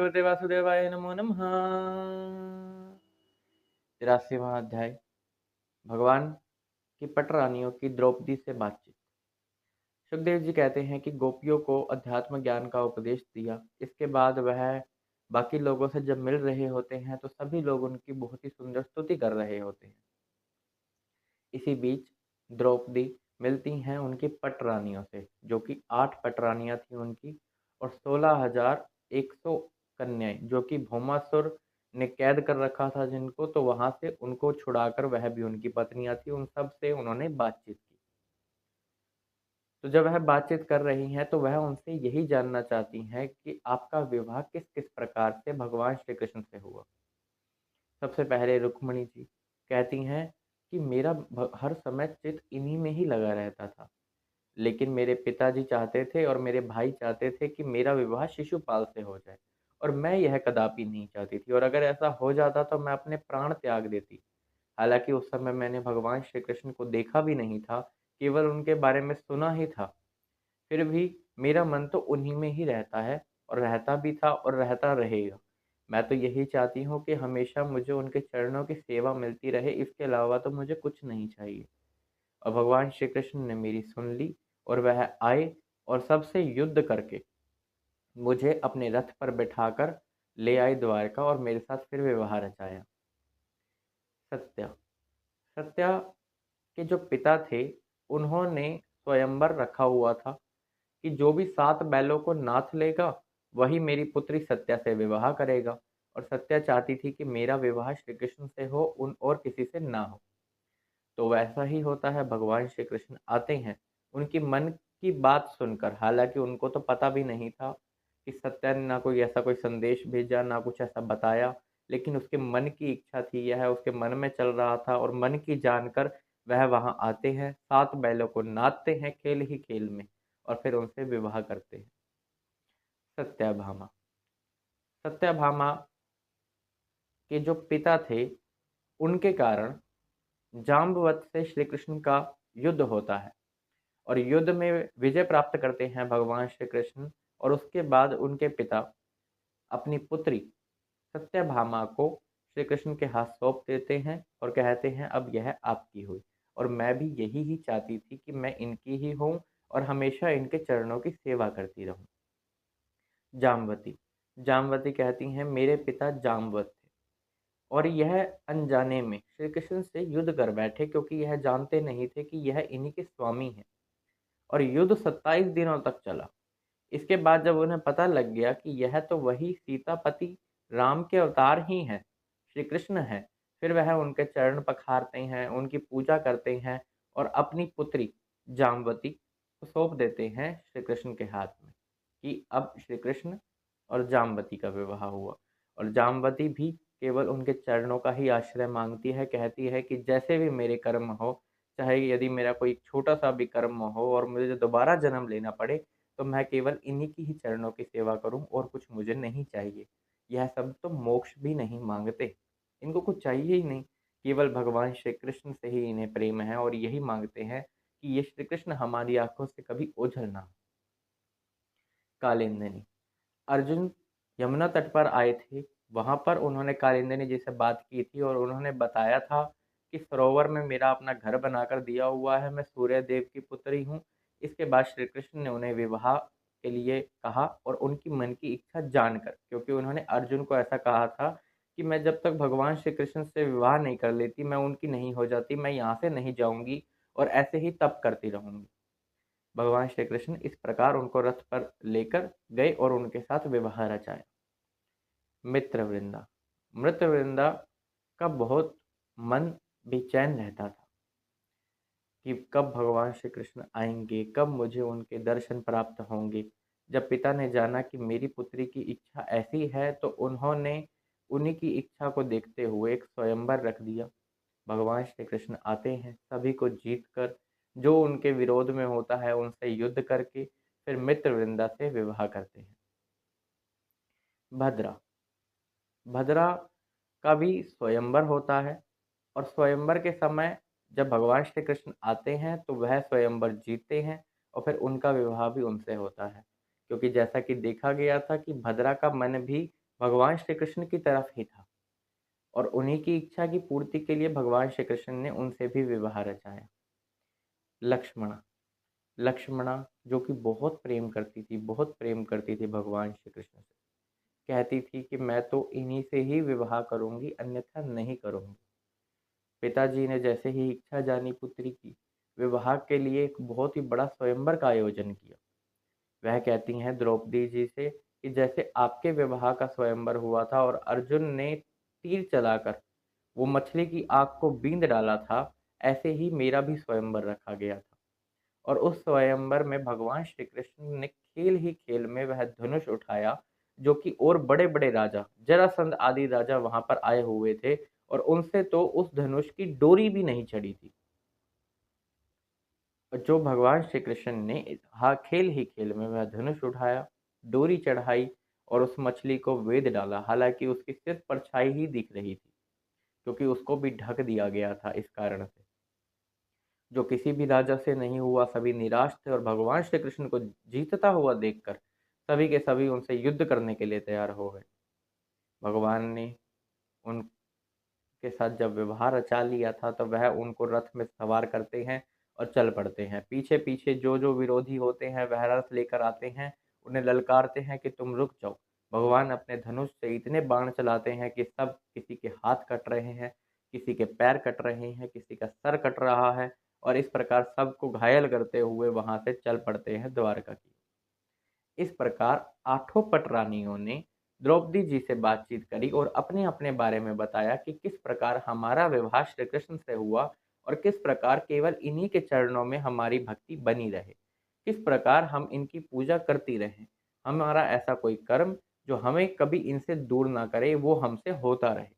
भगवते वासुदेवाय नमो नमः। 83वां अध्याय। भगवान की पट रानियों की द्रौपदी से बातचीत। सुखदेव जी कहते हैं कि गोपियों को अध्यात्म ज्ञान का उपदेश दिया। इसके बाद वह बाकी लोगों से जब मिल रहे होते हैं तो सभी लोग उनकी बहुत ही सुंदर स्तुति कर रहे होते हैं। इसी बीच द्रौपदी मिलती हैं उनकी पट रानियों से, जो कि 8 पट रानियां थी उनकी, और 16,100 कन्याएं, जो कि भौमासुर ने कैद कर रखा था जिनको, तो वहां से उनको छुड़ाकर वह भी उनकी पत्नियां थी, उन सब से उन्होंने बातचीत की। तो जब वह बातचीत कर रही हैं तो वह उनसे यही जानना चाहती हैं कि आपका विवाह किस किस प्रकार से भगवान श्री कृष्ण से हुआ। सबसे पहले रुक्मणी जी कहती हैं कि मेरा हर समय चित इन्हीं में ही लगा रहता था, लेकिन मेरे पिताजी चाहते थे और मेरे भाई चाहते थे कि मेरा विवाह शिशुपाल से हो जाए, और मैं यह कदापि नहीं चाहती थी, और अगर ऐसा हो जाता तो मैं अपने प्राण त्याग देती। हालांकि उस समय मैंने भगवान श्री कृष्ण को देखा भी नहीं था, केवल उनके बारे में सुना ही था। फिर भी मेरा मन तो उन्हीं में ही रहता है, और रहता भी था और रहता रहेगा। मैं तो यही चाहती हूँ कि हमेशा मुझे उनके चरणों की सेवा मिलती रहे, इसके अलावा तो मुझे कुछ नहीं चाहिए। और भगवान श्री कृष्ण ने मेरी सुन ली, और वह आए और सबसे युद्ध करके मुझे अपने रथ पर बैठाकर ले आए द्वारका, और मेरे साथ फिर विवाह रचाया। सत्या। सत्या के जो पिता थे, उन्होंने स्वयंवर रखा हुआ था कि जो भी 7 बैलों को नाथ लेगा वही मेरी पुत्री सत्या से विवाह करेगा, और सत्या चाहती थी कि मेरा विवाह श्री कृष्ण से हो, उन और किसी से ना हो। तो वैसा ही होता है, भगवान श्री कृष्ण आते हैं उनकी मन की बात सुनकर। हालांकि उनको तो पता भी नहीं था कि सत्या ने ना कोई ऐसा कोई संदेश भेजा, ना कुछ ऐसा बताया, लेकिन उसके मन की इच्छा थी, यह उसके मन में चल रहा था, और मन की जानकर वह वहां आते हैं, 7 बैलों को नाचते हैं खेल ही खेल में, और फिर उनसे विवाह करते हैं। सत्याभामा। सत्याभामा के जो पिता थे, उनके कारण जाम्बवत से श्री कृष्ण का युद्ध होता है, और युद्ध में विजय प्राप्त करते हैं भगवान श्री कृष्ण, और उसके बाद उनके पिता अपनी पुत्री सत्यभामा को श्री कृष्ण के हाथ सौंप देते हैं और कहते हैं अब यह आपकी हुई, और मैं भी यही ही चाहती थी कि मैं इनकी ही हूँ और हमेशा इनके चरणों की सेवा करती रहूं। जामवती। जामवती कहती हैं मेरे पिता जामवत थे, और यह अनजाने में श्री कृष्ण से युद्ध कर बैठे, क्योंकि यह जानते नहीं थे कि यह इन्हीं के स्वामी हैं, और युद्ध 27 दिनों तक चला। इसके बाद जब उन्हें पता लग गया कि यह तो वही सीतापति राम के अवतार ही हैं, श्री कृष्ण हैं, फिर वह उनके चरण पखारते हैं, उनकी पूजा करते हैं, और अपनी पुत्री जामवती को सौंप देते हैं श्री कृष्ण के हाथ में कि अब श्री कृष्ण और जामवती का विवाह हुआ। और जामवती भी केवल उनके चरणों का ही आश्रय मांगती है, कहती है कि जैसे भी मेरे कर्म हो, चाहे यदि मेरा कोई छोटा सा भी कर्म हो और मुझे दोबारा जन्म लेना पड़े, तो मैं केवल इन्हीं की ही चरणों की सेवा करूं, और कुछ मुझे नहीं चाहिए। यह सब तो मोक्ष भी नहीं मांगते, इनको कुछ चाहिए ही नहीं, केवल भगवान श्री कृष्ण से ही इन्हें प्रेम है, और यही मांगते हैं कि ये श्री कृष्ण हमारी आंखों से कभी ओझल ना हो। कालिंदिनी। अर्जुन यमुना तट पर आए थे, वहां पर उन्होंने कालिंदिनी जी से बात की थी, और उन्होंने बताया था कि सरोवर में मेरा अपना घर बनाकर दिया हुआ है, मैं सूर्य देव की पुत्री हूँ। इसके बाद श्री कृष्ण ने उन्हें विवाह के लिए कहा, और उनकी मन की इच्छा जानकर, क्योंकि उन्होंने अर्जुन को ऐसा कहा था कि मैं जब तक भगवान श्री कृष्ण से विवाह नहीं कर लेती, मैं उनकी नहीं हो जाती, मैं यहाँ से नहीं जाऊंगी, और ऐसे ही तप करती रहूंगी। भगवान श्री कृष्ण इस प्रकार उनको रथ पर लेकर गए और उनके साथ विवाह रचाया। मित्रवृंदा। मित्रवृंदा का बहुत मन बेचैन रहता था कि कब भगवान श्री कृष्ण आएंगे, कब मुझे उनके दर्शन प्राप्त होंगे। जब पिता ने जाना कि मेरी पुत्री की इच्छा ऐसी है, तो उन्होंने उन्हीं की इच्छा को देखते हुए एक स्वयंवर रख दिया। भगवान श्री कृष्ण आते हैं, सभी को जीत कर, जो उनके विरोध में होता है उनसे युद्ध करके, फिर मित्रवृंदा से विवाह करते हैं। भद्रा। भद्रा का भी स्वयंवर होता है, और स्वयंवर के समय जब भगवान श्री कृष्ण आते हैं तो वह स्वयंवर जीतते हैं, और फिर उनका विवाह भी उनसे होता है, क्योंकि जैसा कि देखा गया था कि भद्रा का मन भी भगवान श्री कृष्ण की तरफ ही था और उन्हीं की इच्छा की पूर्ति के लिए भगवान श्री कृष्ण ने उनसे भी विवाह रचाया। लक्ष्मणा लक्ष्मणा जो कि बहुत प्रेम करती थी भगवान श्री कृष्ण से। कहती थी कि मैं तो इन्हीं से ही विवाह करूंगी, अन्यथा नहीं करूंगी। पिताजी ने जैसे ही इच्छा जानी पुत्री की, विवाह के लिए एक बहुत ही बड़ा स्वयंवर का आयोजन किया। वह कहती हैं द्रौपदी जी से कि जैसे आपके विवाह का स्वयंवर हुआ था और अर्जुन ने तीर चलाकर वो मछली की आग को बींद डाला था, ऐसे ही मेरा भी स्वयंवर रखा गया था। और उस स्वयंवर में भगवान श्री कृष्ण ने खेल ही खेल में वह धनुष उठाया, जो कि और बड़े बड़े राजा जरासंध आदि राजा वहां पर आए हुए थे, और उनसे तो उस धनुष की डोरी भी नहीं चढ़ी थी। जो भगवान श्री कृष्ण ने हाँ खेल ही खेल में वह धनुष उठाया, डोरी चढ़ाई और उस मछली को वेद डाला। हालांकि उसकी सिर्फ परछाई ही दिख रही थी, क्योंकि उसको भी ढक दिया गया था इस कारण से। जो किसी भी राजा से नहीं हुआ, सभी निराश थे और भगवान श्री कृष्ण को जीतता हुआ देखकर सभी के सभी उनसे युद्ध करने के लिए तैयार हो गए। भगवान ने उनके साथ जब व्यवहार रचा लिया था, तो वह उनको रथ में सवार करते हैं और चल पड़ते हैं। पीछे पीछे जो जो विरोधी होते हैं वह रथ लेकर आते हैं, उन्हें ललकारते हैं कि तुम रुक जाओ। भगवान अपने धनुष से इतने बाण चलाते हैं कि सब किसी के हाथ कट रहे हैं, किसी के पैर कट रहे हैं, किसी का सर कट रहा है, और इस प्रकार सबको घायल करते हुए वहां से चल पड़ते हैं द्वारका की। इस प्रकार आठों पटरानियों ने द्रौपदी जी से बातचीत करी और अपने अपने बारे में बताया कि किस प्रकार हमारा विवाह श्री कृष्ण से हुआ और किस प्रकार केवल इन्हीं के चरणों में हमारी भक्ति बनी रहे, किस प्रकार हम इनकी पूजा करती रहें। हमारा ऐसा कोई कर्म जो हमें कभी इनसे दूर ना करे, वो हमसे होता रहे।